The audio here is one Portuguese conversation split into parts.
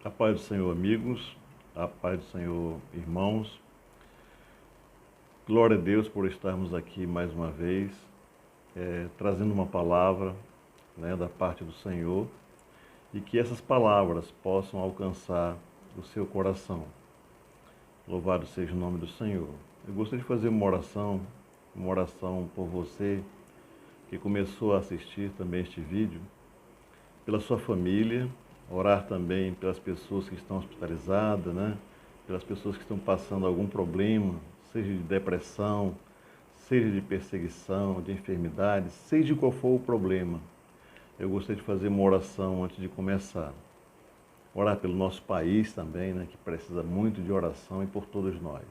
A paz do Senhor, amigos, a paz do Senhor, irmãos. Glória a Deus por estarmos aqui mais uma vez, trazendo uma palavra, da parte do Senhor e que essas palavras possam alcançar o seu coração. Louvado seja o nome do Senhor. Eu gostaria de fazer uma oração por você que começou a assistir também este vídeo, pela sua família, orar também pelas pessoas que estão hospitalizadas, pelas pessoas que estão passando algum problema, seja de depressão, seja de perseguição, de enfermidade, seja qual for o problema. Eu gostaria de fazer uma oração antes de começar. Orar pelo nosso país também, que precisa muito de oração, e por todos nós.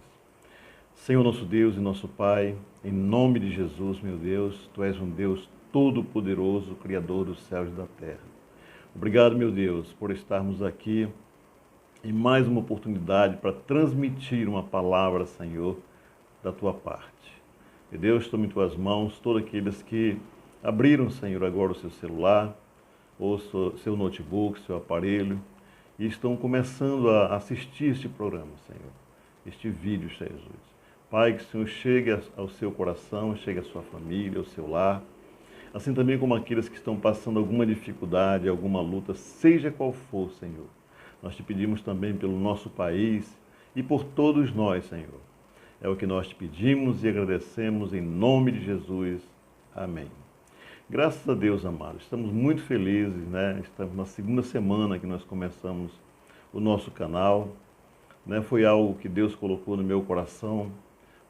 Senhor nosso Deus e nosso Pai, em nome de Jesus, meu Deus, Tu és um Deus todo-poderoso, Criador dos céus e da terra. Obrigado, meu Deus, por estarmos aqui em mais uma oportunidade para transmitir uma palavra, Senhor, da Tua parte. Meu Deus, tome em Tuas mãos todos aqueles que abriram, Senhor, agora o seu celular, ou seu notebook, seu aparelho, e estão começando a assistir este programa, Senhor, este vídeo, Senhor Jesus. Pai, que o Senhor chegue ao seu coração, chegue à sua família, ao seu lar, assim também como aqueles que estão passando alguma dificuldade, alguma luta, seja qual for, Senhor. Nós te pedimos também pelo nosso país e por todos nós, Senhor. É o que nós te pedimos e agradecemos em nome de Jesus. Amém. Graças a Deus, amados, estamos muito felizes, Estamos na segunda semana que nós começamos o nosso canal, Foi algo que Deus colocou no meu coração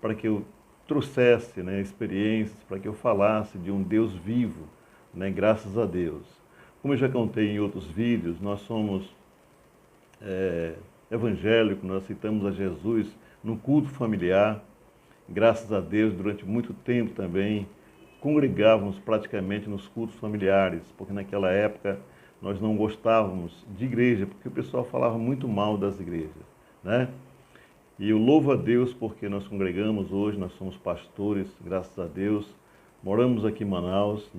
para que eu trouxesse, experiências, para que eu falasse de um Deus vivo, Graças a Deus. Como eu já contei em outros vídeos, nós somos evangélicos, nós aceitamos a Jesus no culto familiar. Graças a Deus, durante muito tempo também, congregávamos praticamente nos cultos familiares, porque naquela época nós não gostávamos de igreja, porque o pessoal falava muito mal das igrejas, E eu louvo a Deus porque nós congregamos hoje, nós somos pastores, graças a Deus. Moramos aqui em Manaus,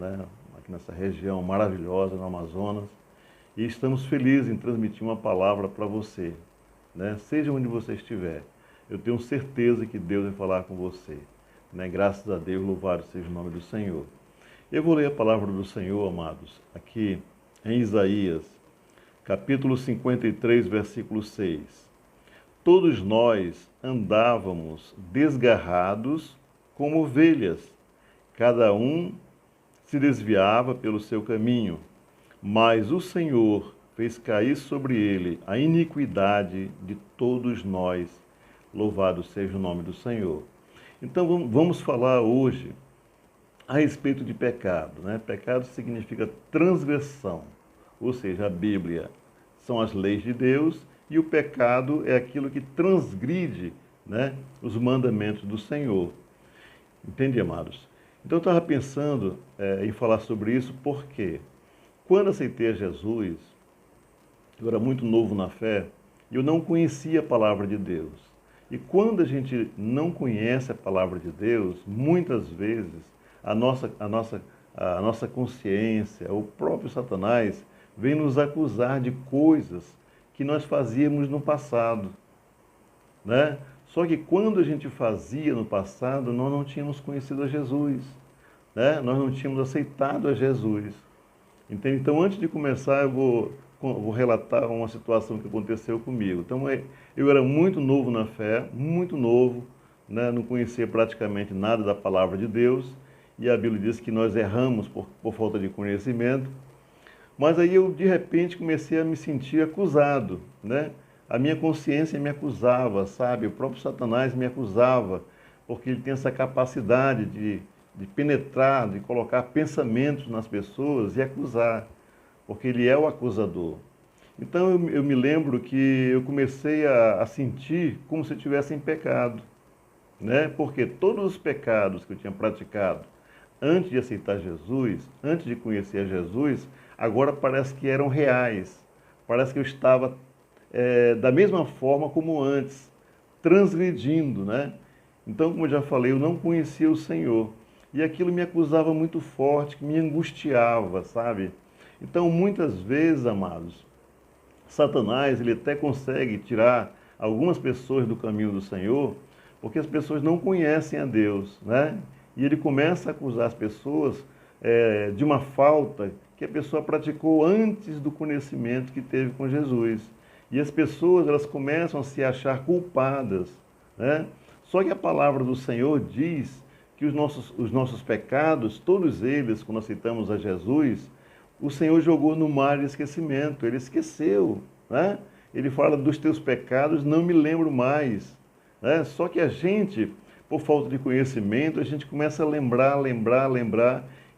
aqui nessa região maravilhosa, no Amazonas, e estamos felizes em transmitir uma palavra para você, Seja onde você estiver. Eu tenho certeza que Deus vai falar com você, Graças a Deus, louvado seja o nome do Senhor. Eu vou ler a palavra do Senhor, amados, aqui em Isaías, capítulo 53, versículo 6. Todos nós andávamos desgarrados como ovelhas, cada um se desviava pelo seu caminho, mas o Senhor fez cair sobre ele a iniquidade de todos nós. Louvado seja o nome do Senhor. Então vamos falar hoje a respeito de pecado, Pecado significa transgressão, ou seja, a Bíblia são as leis de Deus e o pecado é aquilo que transgride, os mandamentos do Senhor. Entende, amados? Então eu estava pensando em falar sobre isso porque quando aceitei a Jesus, eu era muito novo na fé, eu não conhecia a palavra de Deus. E quando a gente não conhece a palavra de Deus, muitas vezes a nossa consciência, o próprio Satanás, vem nos acusar de coisas que nós fazíamos no passado, Só que quando a gente fazia no passado, nós não tínhamos conhecido a Jesus, Nós não tínhamos aceitado a Jesus. Entende? Então, antes de começar, eu vou relatar uma situação que aconteceu comigo. Então, eu era muito novo na fé, muito novo, não conhecia praticamente nada da palavra de Deus, e a Bíblia diz que nós erramos por falta de conhecimento, mas aí eu, de repente, comecei a me sentir acusado, A minha consciência me acusava, sabe? O próprio Satanás me acusava, porque ele tem essa capacidade de penetrar, de colocar pensamentos nas pessoas e acusar, porque ele é o acusador. Então eu me lembro que eu comecei a sentir como se eu estivesse em pecado, Porque todos os pecados que eu tinha praticado antes de aceitar Jesus, antes de conhecer a Jesus, agora parece que eram reais. Parece que eu estava da mesma forma como antes, transgredindo, Então, como eu já falei, eu não conhecia o Senhor. E aquilo me acusava muito forte, que me angustiava, sabe? Então, muitas vezes, amados, Satanás, ele até consegue tirar algumas pessoas do caminho do Senhor, porque as pessoas não conhecem a Deus, né? E ele começa a acusar as pessoas de uma falta que a pessoa praticou antes do conhecimento que teve com Jesus. E as pessoas, elas começam a se achar culpadas, né? Só que a palavra do Senhor diz que os nossos pecados, todos eles, quando aceitamos a Jesus, o Senhor jogou no mar de esquecimento, ele esqueceu, né? Ele fala dos teus pecados, não me lembro mais, né? Só que a gente, por falta de conhecimento, a gente começa a lembrar,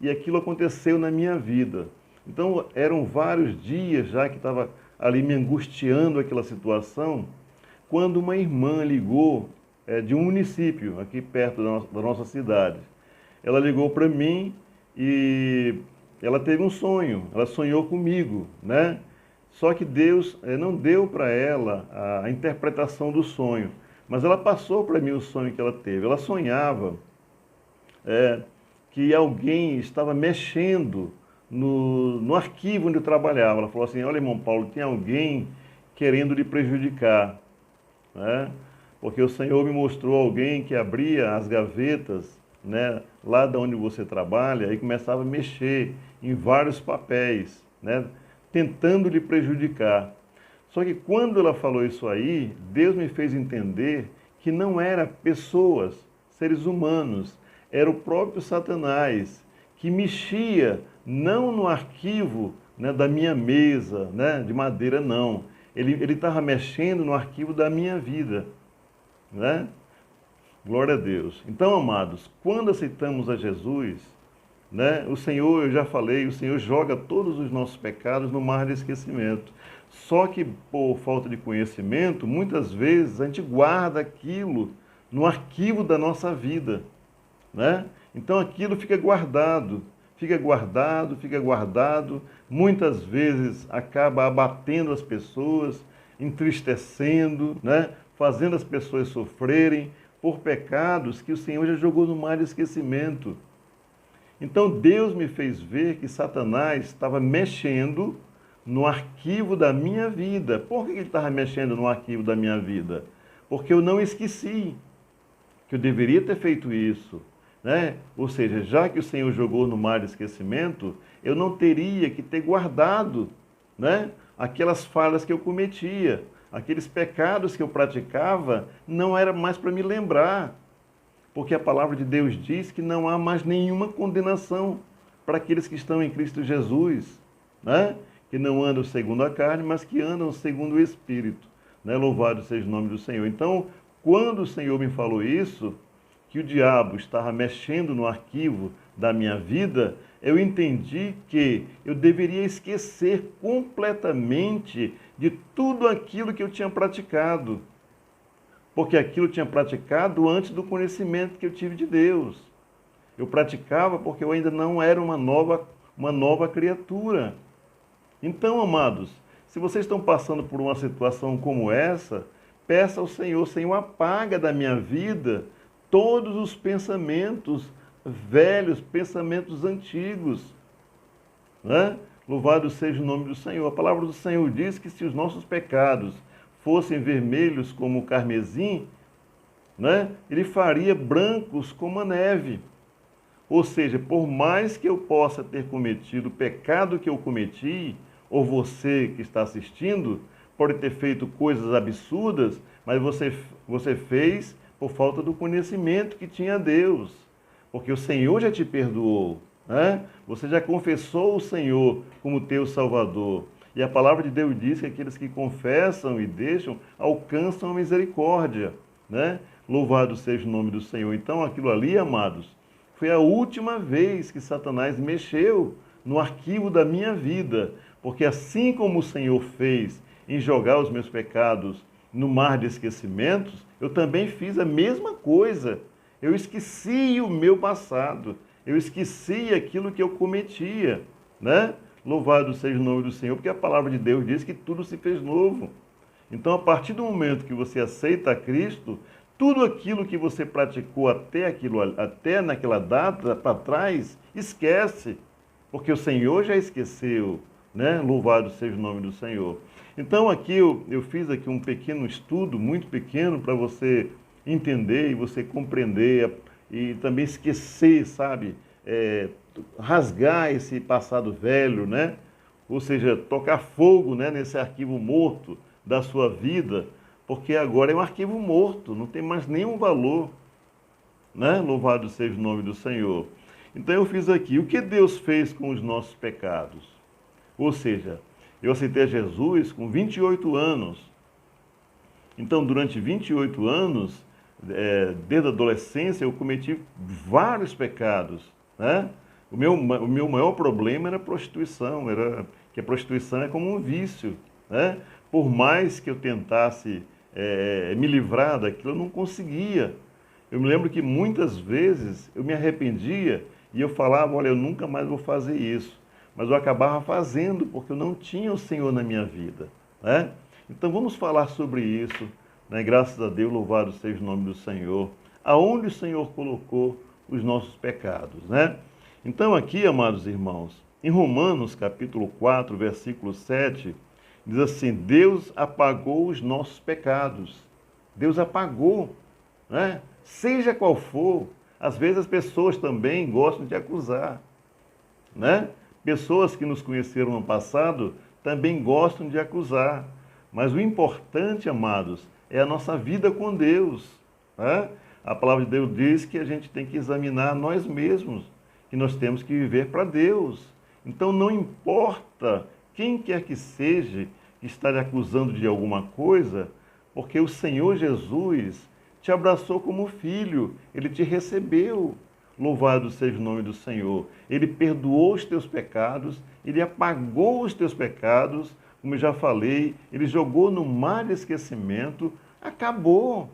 e aquilo aconteceu na minha vida. Então, eram vários dias já que estava ali me angustiando aquela situação, quando uma irmã ligou de um município, aqui perto da nossa cidade. Ela ligou para mim e ela teve um sonho, ela sonhou comigo, né? Só que Deus não deu para ela a interpretação do sonho, mas ela passou para mim o sonho que ela teve. Ela sonhava que alguém estava mexendo no arquivo onde eu trabalhava. Ela falou assim: olha, irmão Paulo, tem alguém querendo lhe prejudicar, né? Porque o Senhor me mostrou alguém que abria as gavetas, né, lá de onde você trabalha, e começava a mexer em vários papéis, né, tentando lhe prejudicar. Só que quando ela falou isso aí, Deus me fez entender que não era pessoas, seres humanos, era o próprio Satanás que mexia não no arquivo, né, da minha mesa, né, de madeira, não. Ele estava mexendo no arquivo da minha vida, né? Glória a Deus. Então, amados, quando aceitamos a Jesus, né, o Senhor, eu já falei, o Senhor joga todos os nossos pecados no mar de esquecimento. Só que, por falta de conhecimento, muitas vezes a gente guarda aquilo no arquivo da nossa vida, né? Então aquilo fica guardado, muitas vezes acaba abatendo as pessoas, entristecendo, né? Fazendo as pessoas sofrerem por pecados que o Senhor já jogou no mar de esquecimento. Então Deus me fez ver que Satanás estava mexendo no arquivo da minha vida. Por que ele estava mexendo no arquivo da minha vida? Porque eu não esqueci que eu deveria ter feito isso, né? Ou seja, já que o Senhor jogou no mar de esquecimento, eu não teria que ter guardado, né, aquelas falhas que eu cometia, aqueles pecados que eu praticava, não era mais para me lembrar, porque a palavra de Deus diz que não há mais nenhuma condenação para aqueles que estão em Cristo Jesus, né? Que não andam segundo a carne, mas que andam segundo o Espírito, né? Louvado seja o nome do Senhor. Então, quando o Senhor me falou isso, que o diabo estava mexendo no arquivo da minha vida, eu entendi que eu deveria esquecer completamente de tudo aquilo que eu tinha praticado. Porque aquilo eu tinha praticado antes do conhecimento que eu tive de Deus. Eu praticava porque eu ainda não era uma nova criatura. Então, amados, se vocês estão passando por uma situação como essa, peça ao Senhor: Senhor, apaga da minha vida todos os pensamentos velhos, pensamentos antigos, né? Louvado seja o nome do Senhor. A palavra do Senhor diz que se os nossos pecados fossem vermelhos como o carmesim, né, ele faria brancos como a neve. Ou seja, por mais que eu possa ter cometido o pecado que eu cometi, ou você que está assistindo pode ter feito coisas absurdas, mas você fez por falta do conhecimento que tinha Deus, porque o Senhor já te perdoou, né? Você já confessou o Senhor como teu Salvador. E a palavra de Deus diz que aqueles que confessam e deixam alcançam a misericórdia, né? Louvado seja o nome do Senhor. Então, aquilo ali, amados, foi a última vez que Satanás mexeu no arquivo da minha vida, porque assim como o Senhor fez em jogar os meus pecados no mar de esquecimentos, eu também fiz a mesma coisa. Eu esqueci o meu passado, eu esqueci aquilo que eu cometia, né? Louvado seja o nome do Senhor, porque a palavra de Deus diz que tudo se fez novo. Então, a partir do momento que você aceita a Cristo, tudo aquilo que você praticou até naquela data para trás, esquece, porque o Senhor já esqueceu, né? Louvado seja o nome do Senhor. Então aqui eu fiz aqui um pequeno estudo, muito pequeno, para você entender e você compreender e também esquecer, sabe? Rasgar esse passado velho, né? Ou seja, tocar fogo, né, nesse arquivo morto da sua vida, porque agora é um arquivo morto, não tem mais nenhum valor, né? Louvado seja o nome do Senhor. Então eu fiz aqui, o que Deus fez com os nossos pecados? Ou seja, eu aceitei a Jesus com 28 anos. Então, durante 28 anos, desde a adolescência, eu cometi vários pecados, né? O meu maior problema era a prostituição, que a prostituição é como um vício, né? Por mais que eu tentasse me livrar daquilo, eu não conseguia. Eu me lembro que muitas vezes eu me arrependia e eu falava, olha, eu nunca mais vou fazer isso. Mas eu acabava fazendo porque eu não tinha o Senhor na minha vida, né? Então vamos falar sobre isso, né? Graças a Deus, louvado seja o nome do Senhor. Aonde o Senhor colocou os nossos pecados, né? Então aqui, amados irmãos, em Romanos capítulo 4, versículo 7, diz assim, Deus apagou os nossos pecados. Deus apagou, né? Seja qual for, às vezes as pessoas também gostam de acusar, né? Pessoas que nos conheceram no passado também gostam de acusar. Mas o importante, amados, é a nossa vida com Deus, né? A palavra de Deus diz que a gente tem que examinar nós mesmos, que nós temos que viver para Deus. Então não importa quem quer que seja que está lhe acusando de alguma coisa, porque o Senhor Jesus te abraçou como filho, Ele te recebeu. Louvado seja o nome do Senhor. Ele perdoou os teus pecados, Ele apagou os teus pecados, como eu já falei, Ele jogou no mar de esquecimento, acabou,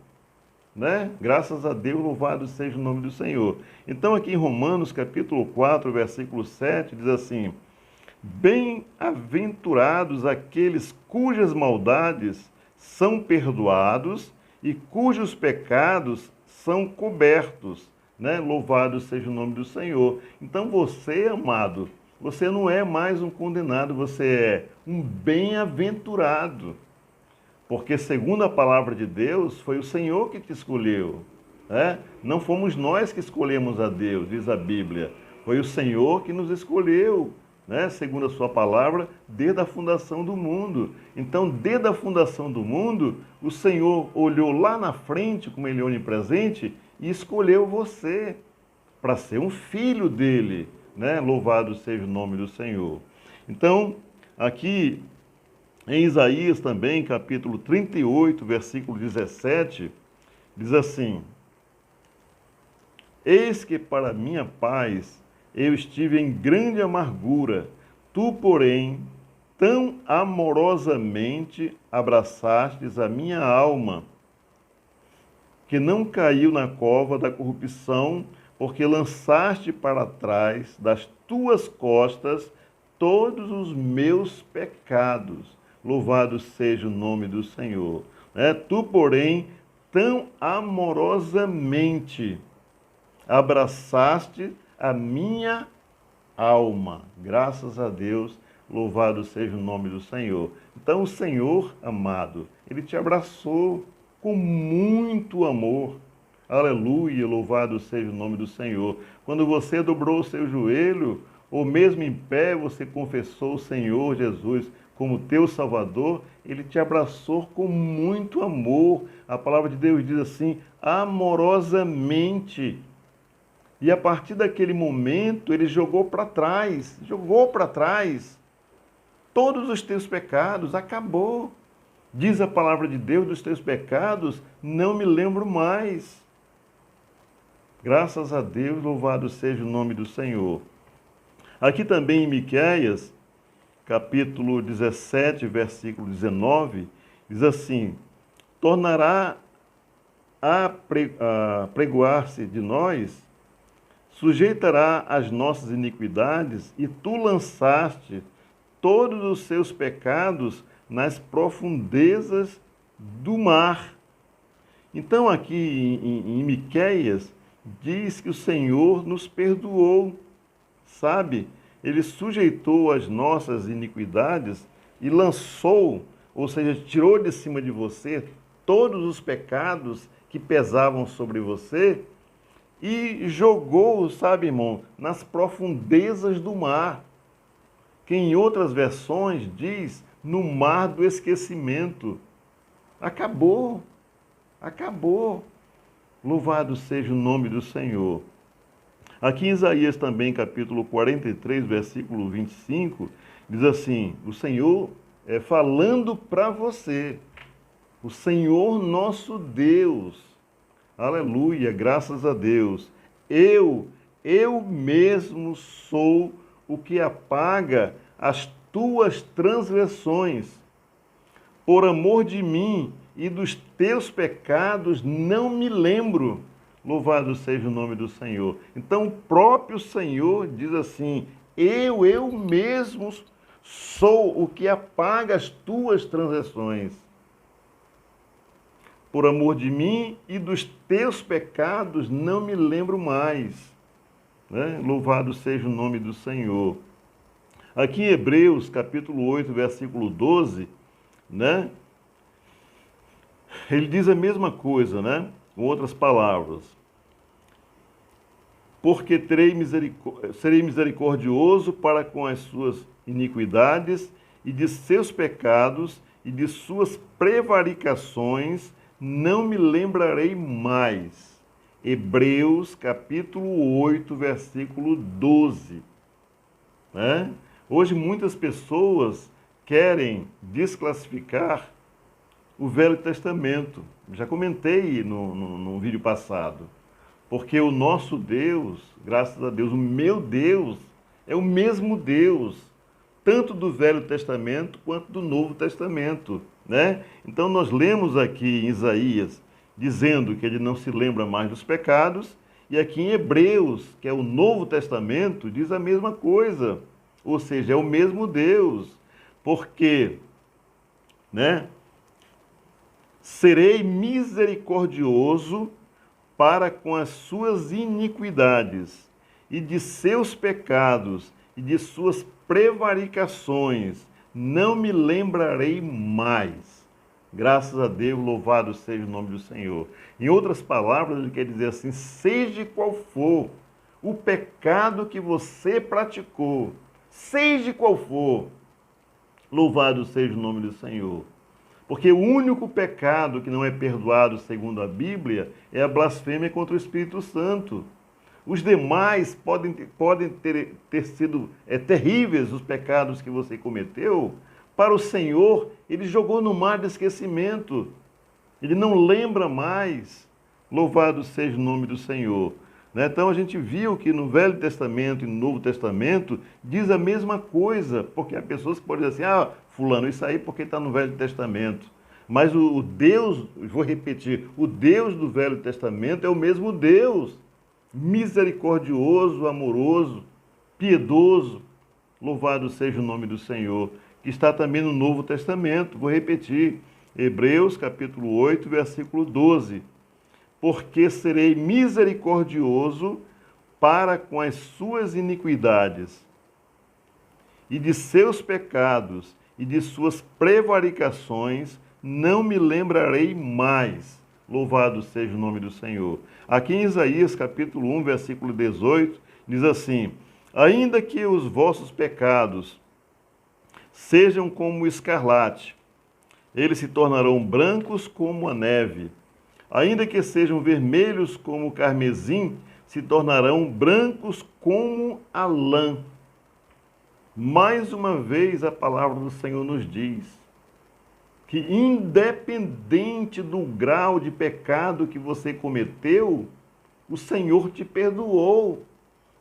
né? Graças a Deus, louvado seja o nome do Senhor. Então aqui em Romanos capítulo 4, versículo 7, diz assim, bem-aventurados aqueles cujas maldades são perdoados e cujos pecados são cobertos, né? Louvado seja o nome do Senhor. Então você, amado, você não é mais um condenado, você é um bem-aventurado. Porque segundo a palavra de Deus, foi o Senhor que te escolheu, né? Não fomos nós que escolhemos a Deus, diz a Bíblia. Foi o Senhor que nos escolheu, né? Segundo a sua palavra, desde a fundação do mundo. Então, desde a fundação do mundo, o Senhor olhou lá na frente, como Ele é onipresente, e escolheu você para ser um filho dele, né? Louvado seja o nome do Senhor. Então, aqui em Isaías também, capítulo 38, versículo 17, diz assim, eis que para minha paz eu estive em grande amargura, tu, porém, tão amorosamente abraçastes a minha alma, que não caiu na cova da corrupção, porque lançaste para trás das tuas costas todos os meus pecados. Louvado seja o nome do Senhor. Tu, porém, tão amorosamente abraçaste a minha alma. Graças a Deus, louvado seja o nome do Senhor. Então, o Senhor, amado, Ele te abraçou com muito amor. Aleluia, louvado seja o nome do Senhor. Quando você dobrou o seu joelho, ou mesmo em pé, você confessou o Senhor Jesus como teu Salvador, Ele te abraçou com muito amor. A palavra de Deus diz assim, amorosamente. E a partir daquele momento, Ele jogou para trás todos os teus pecados, acabou. Diz a palavra de Deus, dos teus pecados, não me lembro mais. Graças a Deus, louvado seja o nome do Senhor. Aqui também em Miqueias, capítulo 17, versículo 19, diz assim, tornará a pregoar-se de nós, sujeitará as nossas iniquidades, e tu lançaste todos os seus pecados nas profundezas do mar. Então aqui em Miqueias diz que o Senhor nos perdoou, sabe? ele sujeitou as nossas iniquidades e lançou, ou seja, tirou de cima de você todos os pecados que pesavam sobre você e jogou, sabe, irmão, nas profundezas do mar, que em outras versões diz no mar do esquecimento. Acabou, acabou. Louvado seja o nome do Senhor. Aqui em Isaías também, capítulo 43, versículo 25, diz assim, o Senhor falando para você, o Senhor nosso Deus, aleluia, graças a Deus, eu mesmo sou o que apaga as tuas transgressões, por amor de mim e dos teus pecados não me lembro. Louvado seja o nome do Senhor. Então o próprio Senhor diz assim, eu mesmo sou o que apaga as tuas transgressões. Por amor de mim e dos teus pecados não me lembro mais. Né? Louvado seja o nome do Senhor. Aqui em Hebreus, capítulo 8, versículo 12, né? Ele diz a mesma coisa, né? Com outras palavras. Porque serei misericordioso para com as suas iniquidades e de seus pecados e de suas prevaricações não me lembrarei mais. Hebreus capítulo 8, versículo 12. Né? Hoje muitas pessoas querem desclassificar o Velho Testamento. Já comentei no vídeo passado. Porque o nosso Deus, graças a Deus, o meu Deus, é o mesmo Deus, tanto do Velho Testamento quanto do Novo Testamento, né? Então nós lemos aqui em Isaías, dizendo que ele não se lembra mais dos pecados, e aqui em Hebreus, que é o Novo Testamento, diz a mesma coisa, ou seja, é o mesmo Deus, porque, né? Serei misericordioso para com as suas iniquidades, e de seus pecados, e de suas prevaricações, não me lembrarei mais. Graças a Deus, louvado seja o nome do Senhor. Em outras palavras, ele quer dizer assim, seja qual for o pecado que você praticou, seja qual for, louvado seja o nome do Senhor. Porque o único pecado que não é perdoado, segundo a Bíblia, é a blasfêmia contra o Espírito Santo. Os demais podem ter sido terríveis os pecados que você cometeu. Para o Senhor, ele jogou no mar de esquecimento. Ele não lembra mais. Louvado seja o nome do Senhor. Então a gente viu que no Velho Testamento e no Novo Testamento diz a mesma coisa, porque há pessoas que podem dizer assim, fulano, isso aí porque está no Velho Testamento. Mas o Deus, vou repetir, o Deus do Velho Testamento é o mesmo Deus, misericordioso, amoroso, piedoso, louvado seja o nome do Senhor, que está também no Novo Testamento. Vou repetir, Hebreus capítulo 8, versículo 12. Porque serei misericordioso para com as suas iniquidades, e de seus pecados, e de suas prevaricações, não me lembrarei mais. Louvado seja o nome do Senhor. Aqui em Isaías, capítulo 1, versículo 18, diz assim, ainda que os vossos pecados sejam como o escarlate, eles se tornarão brancos como a neve. Ainda que sejam vermelhos como o carmesim, se tornarão brancos como a lã. Mais uma vez a palavra do Senhor nos diz que independente do grau de pecado que você cometeu, o Senhor te perdoou,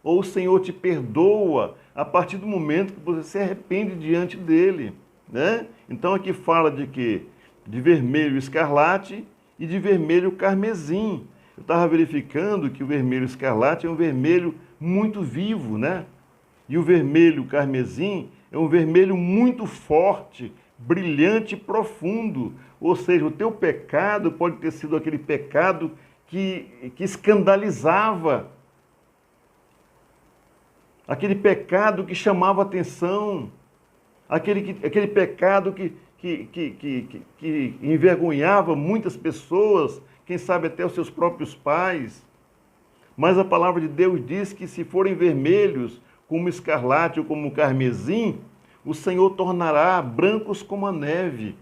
ou o Senhor te perdoa a partir do momento que você se arrepende diante dele, né? Então aqui fala de quê? De vermelho escarlate e de vermelho carmesim. Eu estava verificando que o vermelho escarlate é um vermelho muito vivo, né? E o vermelho carmesim é um vermelho muito forte, brilhante e profundo. Ou seja, o teu pecado pode ter sido aquele pecado que escandalizava aquele pecado que chamava atenção, aquele pecado que envergonhava muitas pessoas, quem sabe até os seus próprios pais. Mas a palavra de Deus diz que se forem vermelhos, como escarlate ou como carmesim, o Senhor tornará brancos como a neve.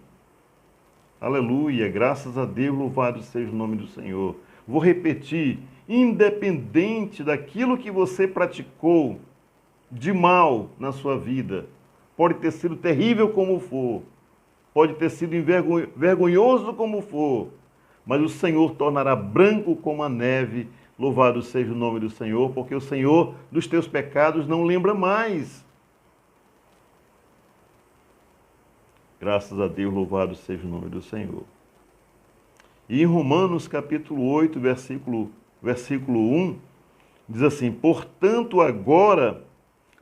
Aleluia, graças a Deus, louvado seja o nome do Senhor. Vou repetir, independente daquilo que você praticou de mal na sua vida, pode ter sido terrível como for, pode ter sido vergonhoso como for, mas o Senhor tornará branco como a neve. Louvado seja o nome do Senhor, porque o Senhor dos teus pecados não lembra mais. Graças a Deus, louvado seja o nome do Senhor. E em Romanos capítulo 8, versículo 1, diz assim: portanto, agora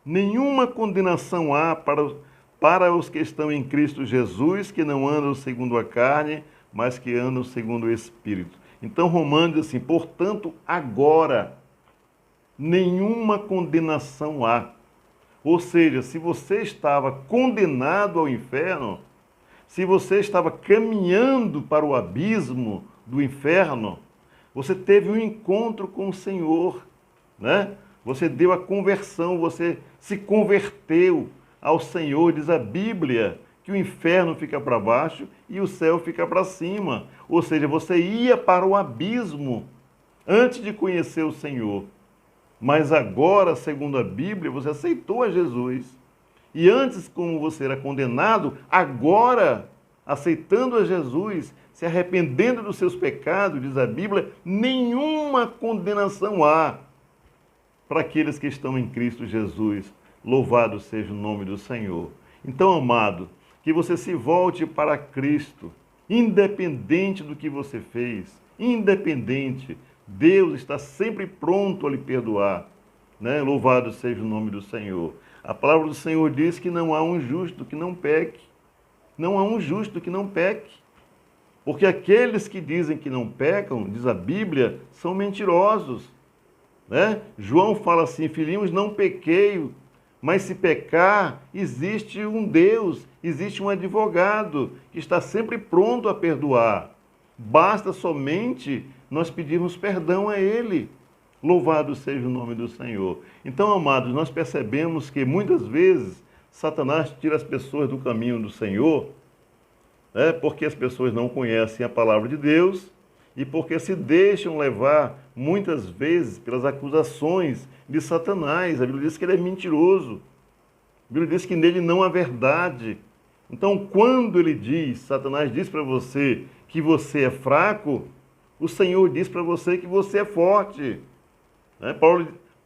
nenhuma condenação há para os que estão em Cristo Jesus, que não andam segundo a carne, mas que andam segundo o Espírito. Então, Romanos diz assim: portanto, agora nenhuma condenação há. Ou seja, se você estava condenado ao inferno, se você estava caminhando para o abismo do inferno, você teve um encontro com o Senhor, né? Você deu a conversão, você se converteu ao Senhor. Diz a Bíblia que o inferno fica para baixo e o céu fica para cima. Ou seja, você ia para o abismo antes de conhecer o Senhor. Mas agora, segundo a Bíblia, você aceitou a Jesus. E antes, como você era condenado, agora, aceitando a Jesus, se arrependendo dos seus pecados, diz a Bíblia, nenhuma condenação há para aqueles que estão em Cristo Jesus. Louvado seja o nome do Senhor. Então, amado, que você se volte para Cristo, independente do que você fez, independente. Deus está sempre pronto a lhe perdoar, né? Louvado seja o nome do Senhor. A palavra do Senhor diz que não há um justo que não peque. Não há um justo que não peque. Porque aqueles que dizem que não pecam, diz a Bíblia, são mentirosos, né? João fala assim: filhinhos, não pequei, mas se pecar, existe um Deus, existe um advogado que está sempre pronto a perdoar. Basta somente nós pedirmos perdão a Ele. Louvado seja o nome do Senhor. Então, amados, nós percebemos que muitas vezes Satanás tira as pessoas do caminho do Senhor, né, porque as pessoas não conhecem a palavra de Deus e porque se deixam levar muitas vezes pelas acusações de Satanás. A Bíblia diz que ele é mentiroso. A Bíblia diz que nele não há verdade. Então, quando ele diz, Satanás diz para você que você é fraco, o Senhor diz para você que você é forte. Né?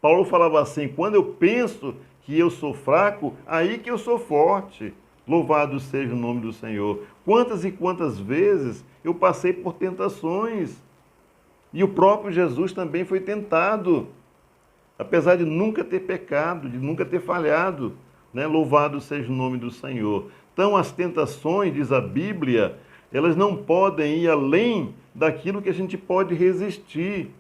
Paulo falava assim: quando eu penso que eu sou fraco, aí que eu sou forte. Louvado seja o nome do Senhor. Quantas e quantas vezes eu passei por tentações. E o próprio Jesus também foi tentado, apesar de nunca ter pecado, de nunca ter falhado, né? Louvado seja o nome do Senhor. Então, as tentações, diz a Bíblia, elas não podem ir além daquilo que a gente pode resistir.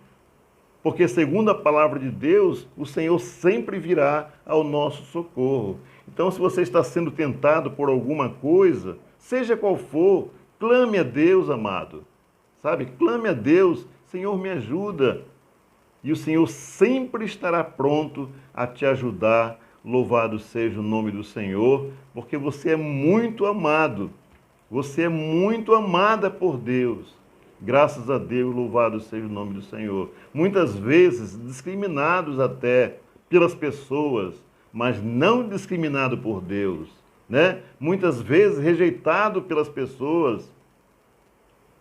Porque, segundo a palavra de Deus, o Senhor sempre virá ao nosso socorro. Então, se você está sendo tentado por alguma coisa, seja qual for, clame a Deus, amado. Sabe? Clame a Deus: Senhor, me ajuda. E o Senhor sempre estará pronto a te ajudar. Louvado seja o nome do Senhor, porque você é muito amado. Você é muito amada por Deus. Graças a Deus, louvado seja o nome do Senhor. Muitas vezes discriminados até pelas pessoas, mas não discriminado por Deus, né? Muitas vezes rejeitado pelas pessoas,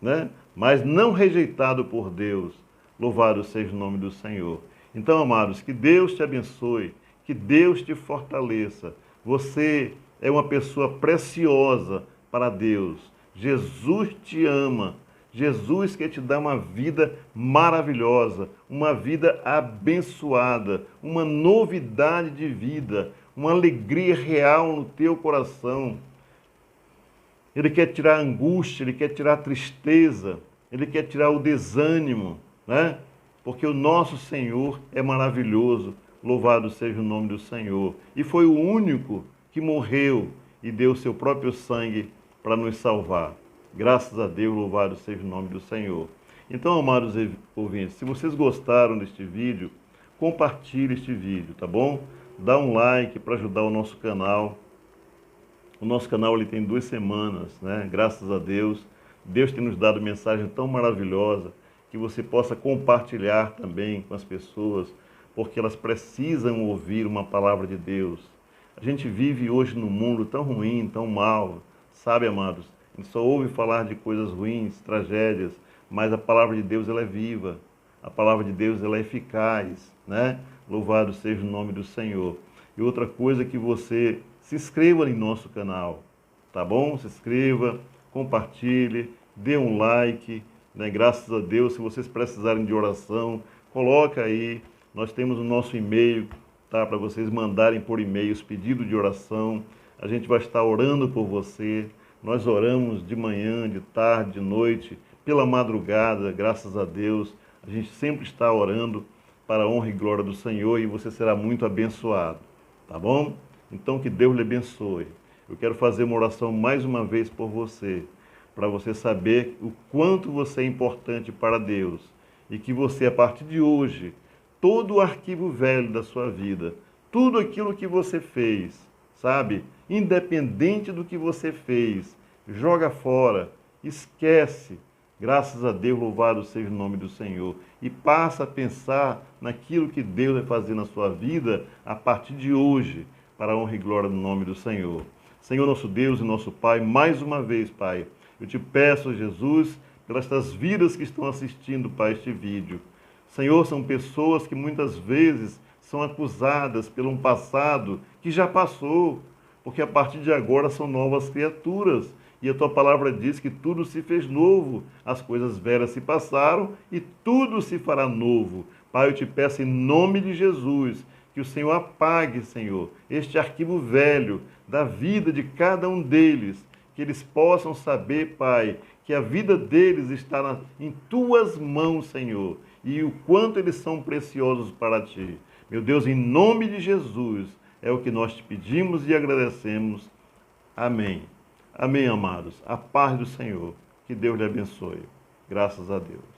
né? Mas não rejeitado por Deus. Louvado seja o nome do Senhor. Então, amados, que Deus te abençoe, que Deus te fortaleça. Você é uma pessoa preciosa para Deus. Jesus te ama. Jesus quer te dar uma vida maravilhosa, uma vida abençoada, uma novidade de vida, uma alegria real no teu coração. Ele quer tirar a angústia, Ele quer tirar a tristeza, Ele quer tirar o desânimo, né? Porque o nosso Senhor é maravilhoso, Louvado seja o nome do Senhor. E foi o único que morreu e deu seu próprio sangue para nos salvar. Graças a Deus, louvado seja o nome do Senhor. Então, amados ouvintes, se vocês gostaram deste vídeo, compartilhe este vídeo, tá bom? Dá um like para ajudar o nosso canal. O nosso canal ele tem 2 semanas, né? Graças a Deus. Deus tem nos dado mensagem tão maravilhosa que você possa compartilhar também com as pessoas, porque elas precisam ouvir uma palavra de Deus. A gente vive hoje num mundo tão ruim, tão mal, sabe, amados? A gente só ouve falar de coisas ruins, tragédias, mas a palavra de Deus ela é viva. A palavra de Deus ela é eficaz, né? Louvado seja o nome do Senhor. E outra coisa é que você se inscreva em nosso canal, tá bom? Se inscreva, compartilhe, dê um like, né? Graças a Deus, se vocês precisarem de oração, coloca aí. Nós temos o nosso e-mail, tá? Para vocês mandarem por e-mail os pedidos de oração. A gente vai estar orando por você. Nós oramos de manhã, de tarde, de noite, pela madrugada, graças a Deus. A gente sempre está orando para a honra e glória do Senhor e você será muito abençoado, tá bom? Então que Deus lhe abençoe. Eu quero fazer uma oração mais uma vez por você, para você saber o quanto você é importante para Deus e que você, a partir de hoje, todo o arquivo velho da sua vida, tudo aquilo que você fez, sabe? Independente do que você fez, joga fora, esquece. Graças a Deus, louvado seja o nome do Senhor. E passa a pensar naquilo que Deus vai fazer na sua vida a partir de hoje, para a honra e glória do nome do Senhor. Senhor nosso Deus e nosso Pai, mais uma vez, Pai, eu te peço, Jesus, pelas estas vidas que estão assistindo, Pai, este vídeo. Senhor, são pessoas que muitas vezes são acusadas pelo um passado que já passou, porque a partir de agora são novas criaturas. E a tua palavra diz que tudo se fez novo, as coisas velhas se passaram e tudo se fará novo. Pai, eu te peço em nome de Jesus, que o Senhor apague, Senhor, este arquivo velho da vida de cada um deles, que eles possam saber, Pai, que a vida deles está em tuas mãos, Senhor, e o quanto eles são preciosos para ti. Meu Deus, em nome de Jesus, é o que nós te pedimos e agradecemos. Amém. Amém, amados. A paz do Senhor. Que Deus lhe abençoe. Graças a Deus.